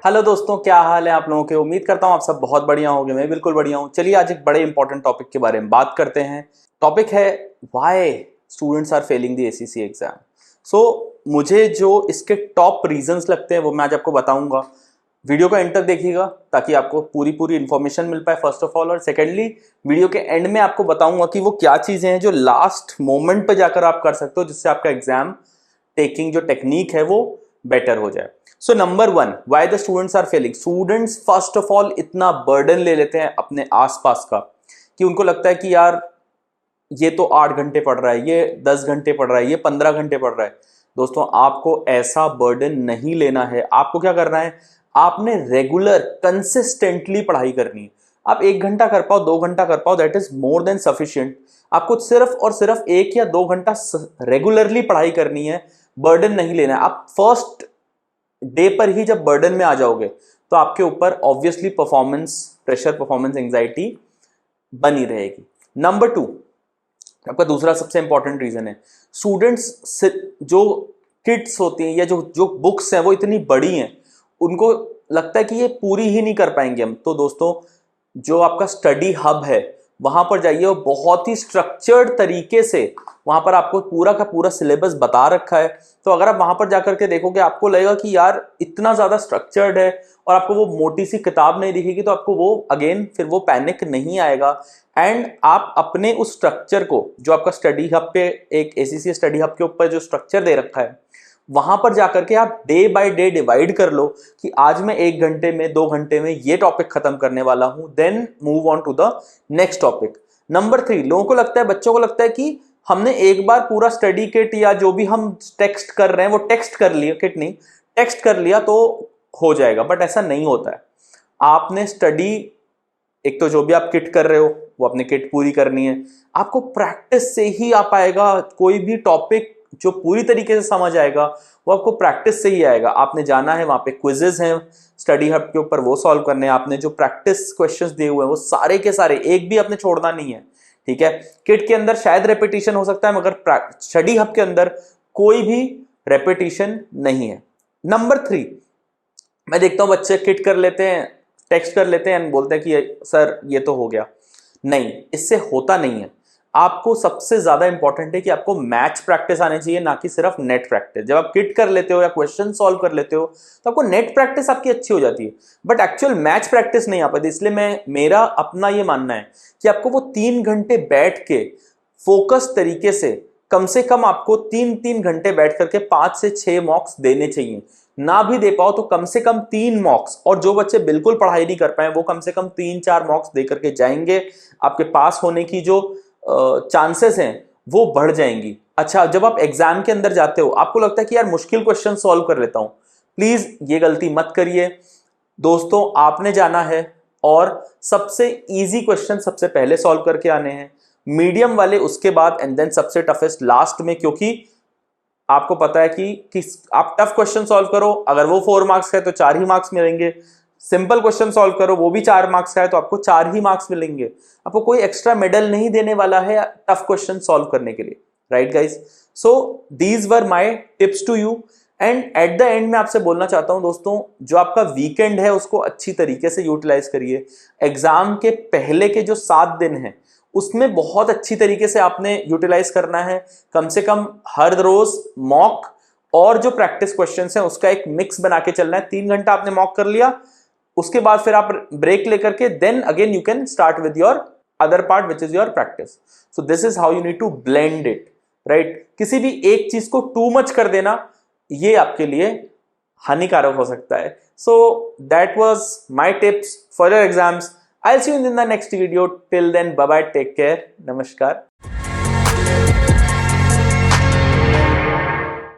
Hello दोस्तों, क्या हाल है आप लोगों के। उम्मीद करता हूँ आप सब बहुत बढ़िया होंगे। मैं बिल्कुल बढ़िया हूँ। चलिए आज एक बड़े इंपॉर्टेंट टॉपिक के बारे में बात करते हैं। टॉपिक है why students are failing the ACC exam. So मुझे जो इसके टॉप रीजंस लगते हैं वो मैं आज आपको बताऊंगा। वीडियो का एंड तक देखिएगा ताकि आपको पूरी इन्फॉर्मेशन मिल पाए फर्स्ट ऑफ ऑल, और सेकेंडली वीडियो के एंड में आपको बताऊंगा कि वो क्या चीजें हैं जो लास्ट मोमेंट पे जाकर आप कर सकते हो जिससे आपका एग्जाम टेकिंग जो टेक्निक है वो बेटर हो जाए। So number one, why the students are failing. Students first of all इतना बर्डन ले लेते हैं अपने आसपास का कि उनको लगता है कि यार ये तो 8 घंटे पढ़ रहा है, ये 10 घंटे पढ़ रहा है, ये 15 घंटे पढ़ रहा है। दोस्तों आपको ऐसा बर्डन नहीं लेना है। आपको क्या करना है, आपने रेगुलर कंसिस्टेंटली पढ़ाई करनी है। आप 1 घंटा कर पाओ, 2 घंटा कर पाओ, that is more than sufficient. आपको सिर्फ और सिर्फ 1 या 2 घंटा रेगुलरली पढ़ाई करनी है, बर्डन नहीं लेना है। आप फर्स्ट डे पर ही जब बर्डन में आ जाओगे तो आपके ऊपर obviously performance pressure, performance anxiety बनी रहेगी। नंबर 2, आपका दूसरा सबसे इंपॉर्टेंट रीजन है, स्टूडेंट्स जो किट्स होती हैं या जो बुक्स हैं वो इतनी बड़ी हैं, उनको लगता है कि ये पूरी ही नहीं कर पाएंगे हम। तो दोस्तों जो आपका स्टडी हब है वहां पर जाइए और बहुत ही स्ट्रक्चर्ड तरीके से वहां पर आपको पूरा का पूरा सिलेबस बता रखा है। तो अगर आप वहां पर जाकर के देखोगे आपको लगेगा कि यार इतना ज्यादा स्ट्रक्चर्ड है, और आपको वो मोटी सी किताब नहीं दिखेगी तो आपको वो अगेन फिर वो पैनिक नहीं आएगा। एंड आप अपने उस स्ट्रक्चर को, जो आपका स्टडी हब पे एक एसीसी स्टडी हब के ऊपर जो स्ट्रक्चर दे रखा है, वहां पर जाकर के आप डे बाय डे डिवाइड कर लो कि आज मैं 1 घंटे में 2 घंटे में ये टॉपिक खत्म करने वाला हूं, then move on to the next topic. Number 3, लोगों को लगता है, बच्चों को लगता है कि हमने एक बार पूरा स्टडी किट या जो भी हम टेक्स्ट कर रहे हैं वो टेक्स्ट कर लिया, किट नहीं टेक्स्ट कर लिया तो हो जाएगा, बट ऐसा नहीं होता है। आपने स्टडी, एक तो जो भी आप किट कर रहे हो वो अपनी किट पूरी करनी है। आपको प्रैक्टिस से ही आ पाएगा। कोई भी टॉपिक जो पूरी तरीके से समझ आएगा वो आपको प्रैक्टिस से ही आएगा। आपने जाना है, वहां पे क्विजेस हैं स्टडी हब के ऊपर, वो सॉल्व करने हैं। आपने जो प्रैक्टिस क्वेश्चंस दिए हुए हैं वो सारे के सारे, एक भी आपने छोड़ना नहीं है, ठीक है। किट के अंदर शायद रेपिटेशन हो सकता है मगर स्टडी हब के अंदर कोई भी रेपिटेशन नहीं है। नंबर 3, मैं देखता हूं बच्चे किट कर लेते हैं, टेक्स्ट कर लेते हैं, बोलते हैं कि सर ये तो हो गया। नहीं, इससे होता नहीं है। आपको सबसे ज्यादा इंपॉर्टेंट है कि आपको मैच प्रैक्टिस आनी चाहिए, ना कि सिर्फ नेट प्रैक्टिस। जब आप किट कर लेते हो या क्वेश्चन सॉल्व कर लेते हो तो आपको नेट प्रैक्टिस आपकी अच्छी हो जाती है, बट एक्चुअल मैच प्रैक्टिस नहीं आ पाती। इसलिए मेरा अपना ये मानना है कि आपको वो 3 घंटे बैठ के फोकस तरीके से कम आपको 3-3 घंटे बैठ करके 5 से 6 मॉक्स देने चाहिए। ना भी दे पाओ तो कम से कम 3 मॉक्स, और जो बच्चे बिल्कुल पढ़ाई नहीं कर पाए वो कम से कम 3-4 मॉक्स दे करके जाएंगे। आपके पास होने की जो चांसेस हैं वो बढ़ जाएंगी। अच्छा, जब आप एग्जाम के अंदर जाते हो आपको लगता है कि यार मुश्किल क्वेश्चन सॉल्व कर लेता हूं, प्लीज ये गलती मत करिए दोस्तों। आपने जाना है और सबसे इजी क्वेश्चन सबसे पहले सॉल्व करके आने हैं, मीडियम वाले उसके बाद, एंड देन सबसे टफेस्ट लास्ट में। क्योंकि आपको पता है कि आप टफ क्वेश्चन सॉल्व करो, अगर वो 4 मार्क्स का है तो 4 ही मार्क्स मिलेंगे। सिंपल क्वेश्चन सॉल्व करो, वो भी 4 मार्क्स का है तो आपको 4 ही मार्क्स मिलेंगे। आपको कोई एक्स्ट्रा मेडल नहीं देने वाला है टफ क्वेश्चन सॉल्व करने के लिए, right guys. So these were my tips to you. And at the end मैं आपसे बोलना चाहता हूं दोस्तों, जो आपका वीकेंड है उसको अच्छी तरीके से यूटिलाइज करिए। एग्जाम के पहले के जो 7 दिन हैं उसमें बहुत अच्छी तरीके से आपने यूटिलाइज करना है। कम से कम हर रोज मॉक और जो प्रैक्टिस क्वेश्चंस हैं उसका एक मिक्स बना के चलना है। 3 घंटा आपने मॉक कर लिया, उसके बाद फिर आप ब्रेक लेकर के then again you can start with your other part which is your practice. So this is how you need to blend it, right. किसी भी एक चीज को टू मच कर देना ये आपके लिए हानिकारक हो सकता है। So that was my tips for your exams. I'll see you in the next video. Till then, bye bye, take care, namaskar.